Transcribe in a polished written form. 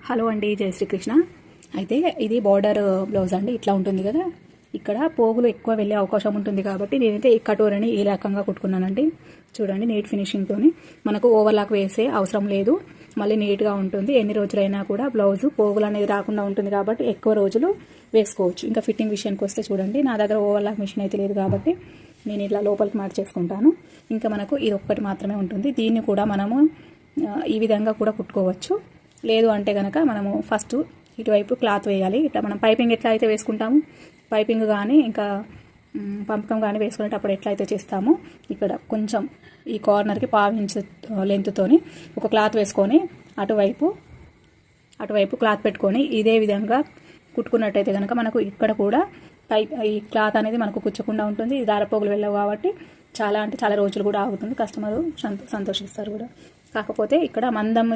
Hello అండి, జై శ్రీకృష్ణ. అయితే ఇది బార్డర్ బ్లౌజ్ అండి. ఇట్లా ఉంటుంది కదా, ఇక్కడ పోగులు ఎక్కువ వెళ్ళే అవకాశం ఉంటుంది కాబట్టి నేనైతే ఈ కటోరని ఈ రకంగా కుట్టుకున్నానండి. చూడండి, నీట్ ఫినిషింగ్తోని మనకు ఓవర్లాక్ వేసే అవసరం లేదు. మళ్ళీ నీట్గా ఉంటుంది. ఎన్ని రోజులైనా కూడా బ్లౌజ్ పోగులు అనేది రాకుండా ఉంటుంది కాబట్టి ఎక్కువ రోజులు వేసుకోవచ్చు. ఇంకా ఫిట్టింగ్ విషయానికి వస్తే చూడండి, నా దగ్గర ఓవర్లాక్ మిషన్ అయితే లేదు కాబట్టి నేను ఇట్లా లోపలికి మార్క్ చేసుకుంటాను. ఇంకా మనకు ఇది ఒక్కటి మాత్రమే ఉంటుంది. దీన్ని కూడా మనము ఈ విధంగా కూడా కుట్టుకోవచ్చు. లేదు అంటే కనుక మనము ఫస్ట్ ఇటువైపు క్లాత్ వేయాలి. ఇట్లా మనం పైపింగ్ ఎట్లా అయితే వేసుకుంటాము, పైపింగ్ కానీ ఇంకా పంపకం కానీ వేసుకునేటప్పుడు ఎట్లా అయితే చేస్తామో ఇక్కడ కొంచెం ఈ కార్నర్కి 1/2 ఇంచ్ లెంత్తోని ఒక క్లాత్ వేసుకొని అటువైపు క్లాత్ పెట్టుకొని ఇదే విధంగా కుట్టుకున్నట్టయితే కనుక మనకు ఇక్కడ కూడా ఈ క్లాత్ అనేది మనకు కుచ్చకుండా ఉంటుంది. దారపోగులు వెళ్ళవు కాబట్టి చాలా రోజులు కూడా ఆగుతుంది. కస్టమర్ సంతోషిస్తారు కూడా. కాకపోతే ఇక్కడ మందం